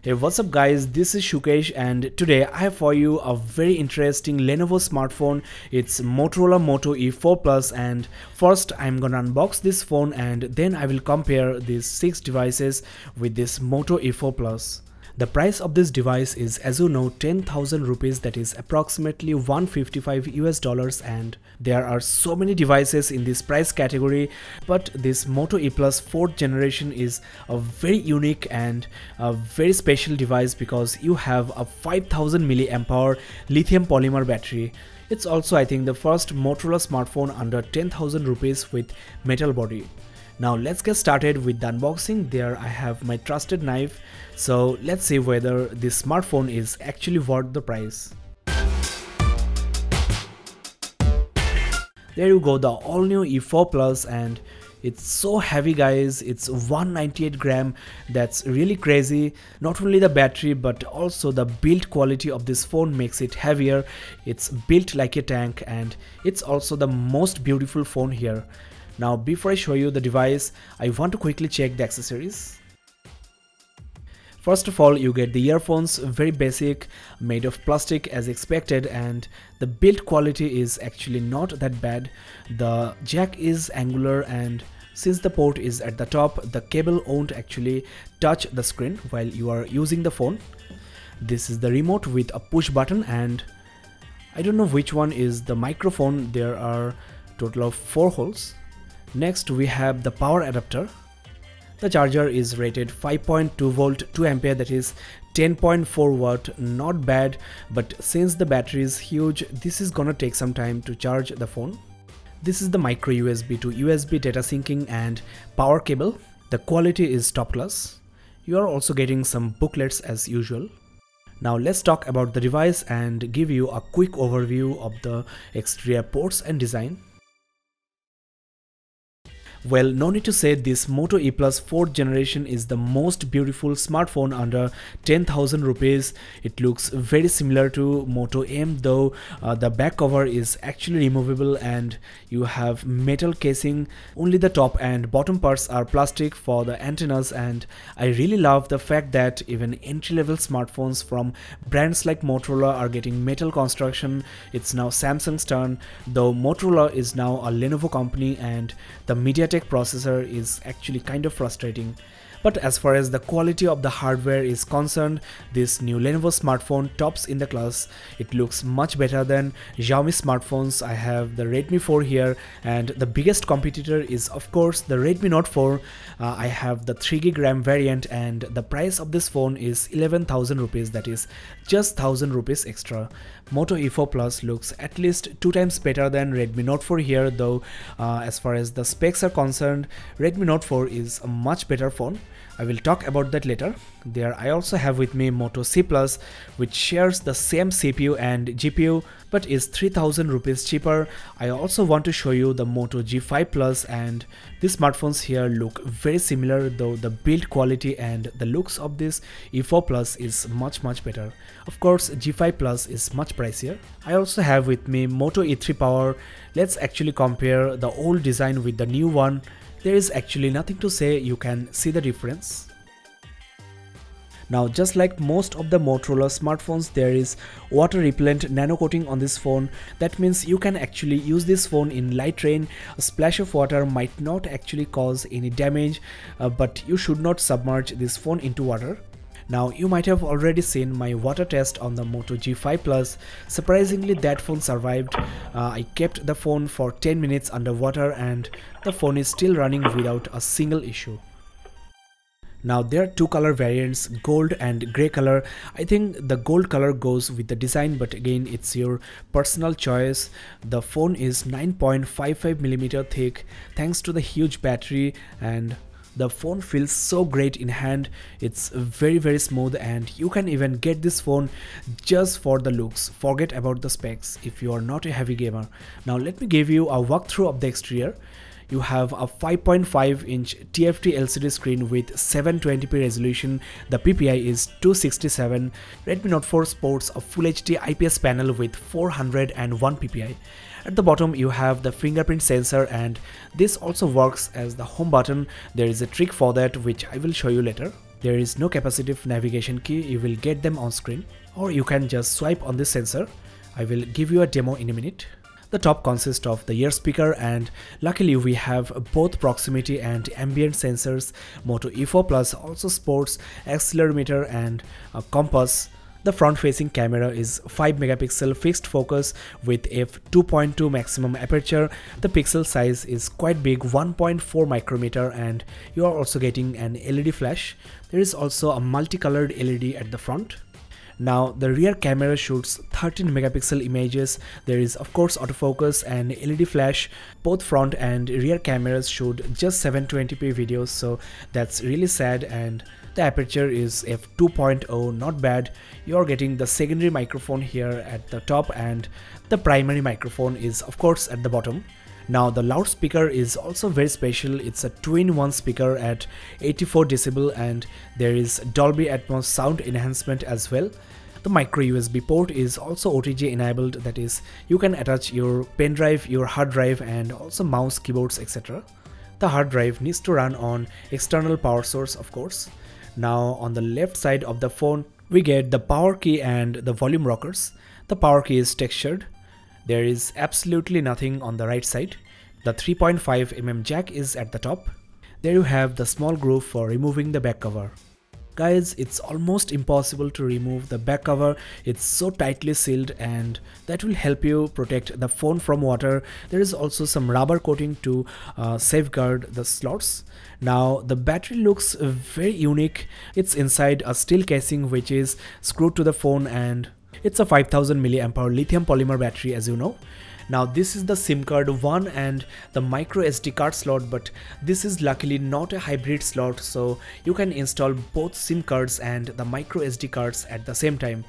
Hey, what's up guys, this is Sukesh and today I have for you a very interesting Lenovo smartphone. It's Motorola Moto E4 Plus, and first I'm gonna unbox this phone and then I will compare these 6 devices with this Moto E4 Plus. The price of this device is, as you know, 10,000 rupees, that is approximately $155 US, and there are so many devices in this price category, but this Moto E Plus 4th generation is a very unique and a very special device because you have a 5000 mAh lithium polymer battery. It's also, I think, the first Motorola smartphone under 10,000 rupees with metal body. Now let's get started with the unboxing. There I have my trusted knife, so let's see whether this smartphone is actually worth the price. There you go, the all new E4 Plus, and it's so heavy guys. It's 198 gram. That's really crazy. Not only the battery but also the build quality of this phone makes it heavier. It's built like a tank and it's also the most beautiful phone here. Now before I show you the device, I want to quickly check the accessories. First of all, you get the earphones, very basic, made of plastic as expected, and the build quality is actually not that bad. The jack is angular, and since the port is at the top, the cable won't actually touch the screen while you are using the phone. This is the remote with a push button, and I don't know which one is the microphone. There are total of 4 holes. Next we have the power adapter. The charger is rated 5.2 volt 2 ampere, that is 10.4 watt, not bad, but since the battery is huge, this is gonna take some time to charge the phone. This is the micro USB to USB data syncing and power cable. The quality is top class. You are also getting some booklets as usual. Now let's talk about the device and give you a quick overview of the exterior ports and design. Well, no need to say, this Moto E Plus 4th generation is the most beautiful smartphone under 10,000 rupees. It looks very similar to Moto M, though the back cover is actually removable and you have metal casing. Only the top and bottom parts are plastic for the antennas, and I really love the fact that even entry-level smartphones from brands like Motorola are getting metal construction. It's now Samsung's turn, though Motorola is now a Lenovo company and the MediaTek processor is actually kind of frustrating. But as far as the quality of the hardware is concerned, this new Lenovo smartphone tops in the class. It looks much better than Xiaomi smartphones. I have the Redmi 4 here, and the biggest competitor is of course the Redmi Note 4. I have the 3GB RAM variant, and the price of this phone is 11,000 rupees, that is just 1,000 rupees extra. Moto E4 Plus looks at least 2 times better than Redmi Note 4 here, though as far as the specs are concerned, Redmi Note 4 is a much better phone. I will talk about that later. There I also have with me Moto C Plus, which shares the same CPU and GPU but is 3,000 rupees cheaper. I also want to show you the Moto G5 Plus, and these smartphones here look very similar, though the build quality and the looks of this E4 Plus is much better. Of course, G5 Plus is much pricier. I also have with me Moto E3 Power. Let's actually compare the old design with the new one. There is actually nothing to say, you can see the difference. Now, just like most of the Motorola smartphones, there is water repellent nano coating on this phone. That means you can actually use this phone in light rain. A splash of water might not actually cause any damage, but you should not submerge this phone into water. Now you might have already seen my water test on the Moto G5 Plus. Surprisingly, that phone survived. I kept the phone for 10 minutes underwater and the phone is still running without a single issue. Now there are 2 color variants, gold and grey color. I think the gold color goes with the design, but again it's your personal choice. The phone is 9.55mm thick thanks to the huge battery, and the phone feels so great in hand. It's very smooth, and you can even get this phone just for the looks. Forget about the specs if you are not a heavy gamer. Now let me give you a walkthrough of the exterior. You have a 5.5-inch TFT LCD screen with 720p resolution. The PPI is 267. Redmi Note 4 sports a Full HD IPS panel with 401 PPI. At the bottom you have the fingerprint sensor, and this also works as the home button. There is a trick for that which I will show you later. There is no capacitive navigation key, you will get them on screen, or you can just swipe on this sensor. I will give you a demo in a minute. The top consists of the ear speaker, and luckily we have both proximity and ambient sensors. Moto E4 Plus also sports accelerometer and a compass. The front facing camera is 5 megapixel fixed focus with f2.2 maximum aperture. The pixel size is quite big, 1.4 micrometer, and you are also getting an LED flash. There is also a multicolored LED at the front. Now the rear camera shoots 13 megapixel images. There is of course autofocus and LED flash. Both front and rear cameras shoot just 720p videos, so that's really sad. And the aperture is f2.0, not bad. You're getting the secondary microphone here at the top, and the primary microphone is of course at the bottom. Now the loudspeaker is also very special. It's a 2-in-1 speaker at 84 decibel, and there is Dolby Atmos sound enhancement as well. The micro USB port is also OTG enabled, that is you can attach your pen drive, your hard drive, and also mouse, keyboards, etc. The hard drive needs to run on external power source of course. Now on the left side of the phone we get the power key and the volume rockers. The power key is textured. There is absolutely nothing on the right side. The 3.5mm jack is at the top. There you have the small groove for removing the back cover. Guys, it's almost impossible to remove the back cover. It's so tightly sealed, and that will help you protect the phone from water. There is also some rubber coating to safeguard the slots. Now the battery looks very unique. It's inside a steel casing which is screwed to the phone, and it's a 5000 mAh lithium polymer battery, as you know. Now this is the SIM card one and the micro SD card slot, but this is luckily not a hybrid slot, so you can install both SIM cards and the micro SD cards at the same time.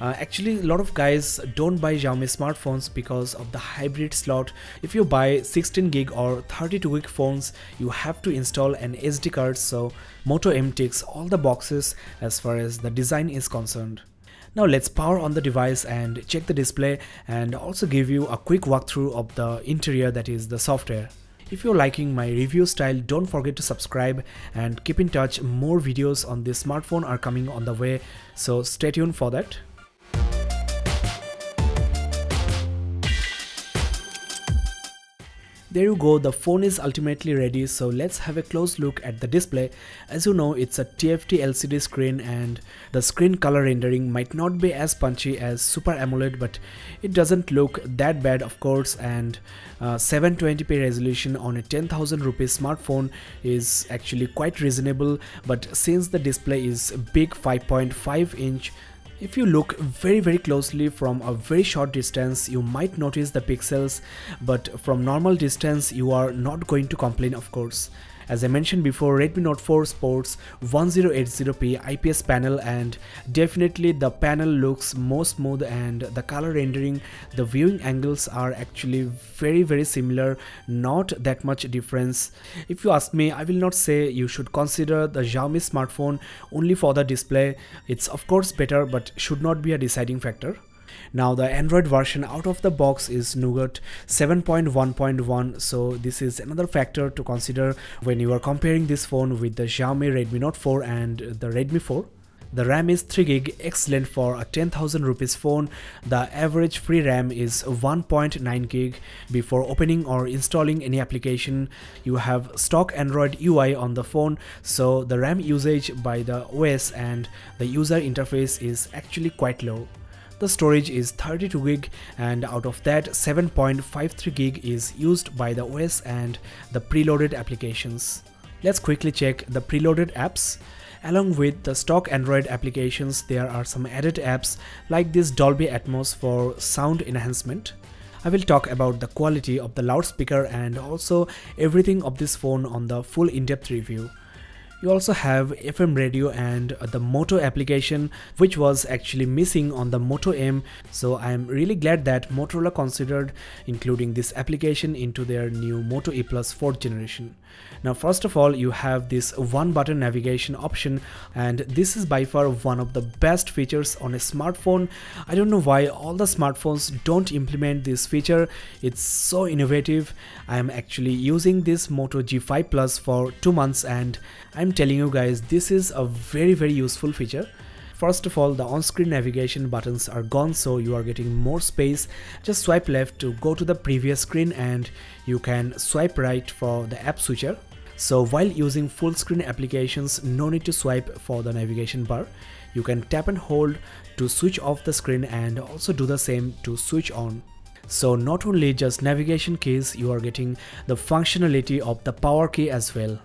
Actually, a lot of guys don't buy Xiaomi smartphones because of the hybrid slot. If you buy 16 gig or 32 gig phones, you have to install an SD card, so Moto M ticks all the boxes as far as the design is concerned. Now let's power on the device and check the display, and also give you a quick walkthrough of the interior, that is the software. If you're liking my review style, don't forget to subscribe and keep in touch. More videos on this smartphone are coming on the way, so stay tuned for that. There you go, the phone is ultimately ready, so let's have a close look at the display. As you know, it's a TFT LCD screen, and the screen color rendering might not be as punchy as Super AMOLED, but it doesn't look that bad of course, and 720p resolution on a 10,000 rupees smartphone is actually quite reasonable. But since the display is big 5.5 inch, if you look very closely from a very short distance, you might notice the pixels, but from normal distance you are not going to complain of course. As I mentioned before, Redmi Note 4 sports 1080p IPS panel, and definitely the panel looks more smooth, and the color rendering, the viewing angles are actually very similar, not that much difference. If you ask me, I will not say you should consider the Xiaomi smartphone only for the display. It's of course better, but should not be a deciding factor. Now the Android version out of the box is Nougat 7.1.1, so this is another factor to consider when you are comparing this phone with the Xiaomi Redmi Note 4 and the Redmi 4. The RAM is 3GB, excellent for a 10,000 rupees phone. The average free RAM is 1.9GB. Before opening or installing any application, you have stock Android UI on the phone, so the RAM usage by the OS and the user interface is actually quite low. The storage is 32GB, and out of that 7.53GB is used by the OS and the preloaded applications. Let's quickly check the preloaded apps. Along with the stock Android applications, there are some added apps like this Dolby Atmos for sound enhancement. I will talk about the quality of the loudspeaker and also everything of this phone on the full in-depth review. You also have FM radio and the Moto application, which was actually missing on the Moto M, so I am really glad that Motorola considered including this application into their new Moto E Plus 4th generation. Now first of all, you have this one button navigation option, and this is by far one of the best features on a smartphone. I don't know why all the smartphones don't implement this feature. It's so innovative. I am actually using this Moto G5 Plus for 2 months, and I'm telling you guys, this is a very useful feature. First of all, the on-screen navigation buttons are gone, so you are getting more space. Just swipe left to go to the previous screen and you can swipe right for the app switcher. So while using full screen applications, no need to swipe for the navigation bar. You can tap and hold to switch off the screen and also do the same to switch on. So not only just navigation keys, you are getting the functionality of the power key as well.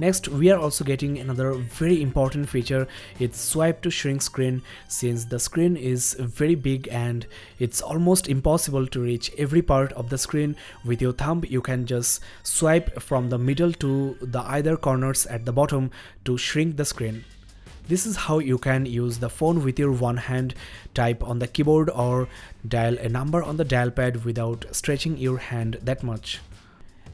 Next, we are also getting another very important feature. It's swipe to shrink screen. Since the screen is very big and it's almost impossible to reach every part of the screen with your thumb, you can just swipe from the middle to the either corners at the bottom to shrink the screen. This is how you can use the phone with your one hand, type on the keyboard or dial a number on the dial pad without stretching your hand that much.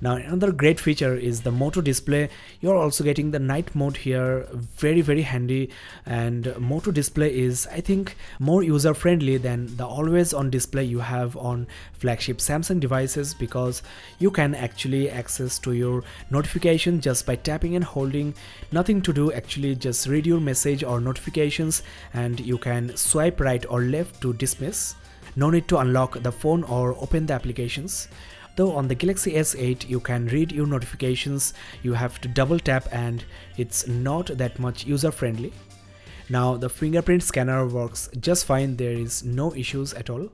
Now another great feature is the Moto Display. You're also getting the night mode here, very handy, and Moto Display is, I think, more user friendly than the always on display you have on flagship Samsung devices, because you can actually access to your notification just by tapping and holding. Nothing to do, actually just read your message or notifications and you can swipe right or left to dismiss. No need to unlock the phone or open the applications. Though on the Galaxy S8 you can read your notifications, you have to double tap and it's not that much user friendly. Now the fingerprint scanner works just fine, there is no issues at all.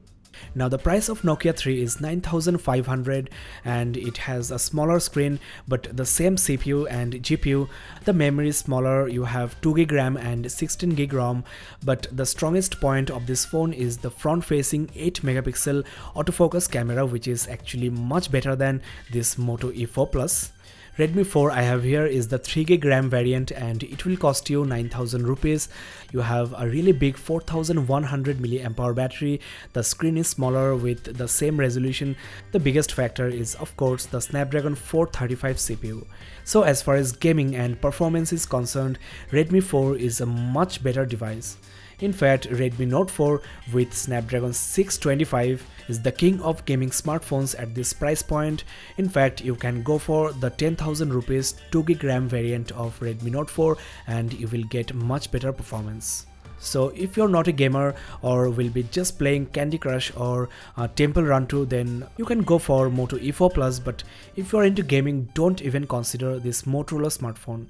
Now the price of Nokia 3 is 9500 and it has a smaller screen but the same CPU and GPU. The memory is smaller, you have 2GB RAM and 16GB ROM, but the strongest point of this phone is the front facing 8MP autofocus camera, which is actually much better than this Moto E4 Plus. Redmi 4 I have here is the 3GB RAM variant and it will cost you 9000 rupees. You have a really big 4100 mAh battery. The screen is smaller with the same resolution. The biggest factor is of course the Snapdragon 435 CPU. So as far as gaming and performance is concerned, Redmi 4 is a much better device. In fact, Redmi Note 4 with Snapdragon 625 is the king of gaming smartphones at this price point. In fact, you can go for the 10,000 rupees 2GB RAM variant of Redmi Note 4 and you will get much better performance. So if you're not a gamer or will be just playing Candy Crush or Temple Run 2, then you can go for Moto E4 Plus, but if you're into gaming, don't even consider this Motorola smartphone.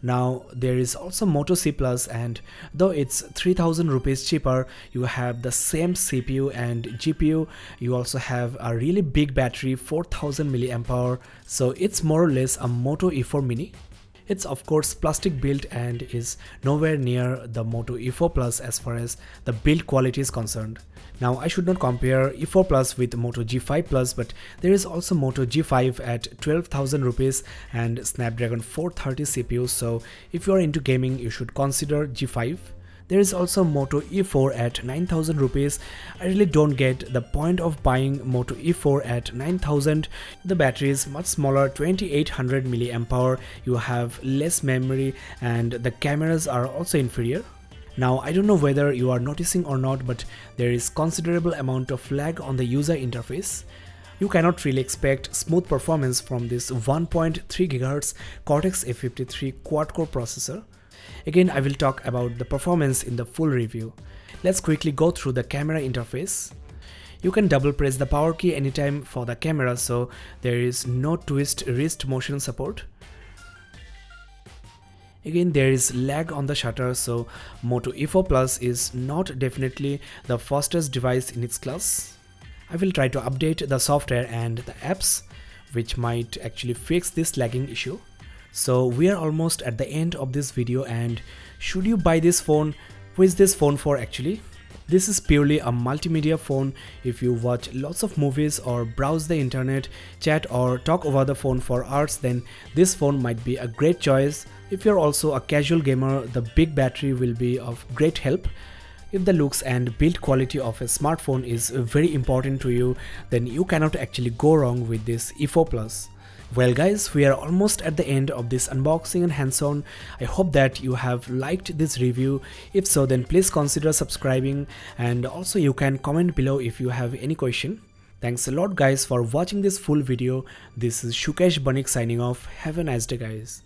Now there is also Moto C Plus, and though it's 3000 rupees cheaper, you have the same CPU and GPU. You also have a really big battery, 4000 mAh, so it's more or less a Moto E4 Mini. It's of course plastic built and is nowhere near the Moto E4 Plus as far as the build quality is concerned. Now I should not compare E4 Plus with Moto G5 Plus, but there is also Moto G5 at 12,000 rupees and Snapdragon 430 CPU, so if you are into gaming you should consider G5. There is also Moto E4 at 9,000 rupees. I really don't get the point of buying Moto E4 at 9,000. The battery is much smaller, 2800 mAh. You have less memory and the cameras are also inferior. Now I don't know whether you are noticing or not, but there is considerable amount of lag on the user interface. You cannot really expect smooth performance from this 1.3 GHz Cortex A53 quad-core processor. Again, I will talk about the performance in the full review. Let's quickly go through the camera interface. You can double press the power key anytime for the camera, so there is no twist wrist motion support. Again, there is lag on the shutter, so Moto E4 Plus is not definitely the fastest device in its class. I will try to update the software and the apps, which might actually fix this lagging issue. So we are almost at the end of this video, and should you buy this phone? Who is this phone for actually? This is purely a multimedia phone. If you watch lots of movies or browse the internet, chat or talk over the phone for hours, then this phone might be a great choice. If you're also a casual gamer, the big battery will be of great help. If the looks and build quality of a smartphone is very important to you, then you cannot actually go wrong with this E4 Plus. Well guys, we are almost at the end of this unboxing and hands-on. I hope that you have liked this review. If so, then please consider subscribing, and also you can comment below if you have any question. Thanks a lot guys for watching this full video. This is Sukesh Banik signing off. Have a nice day guys.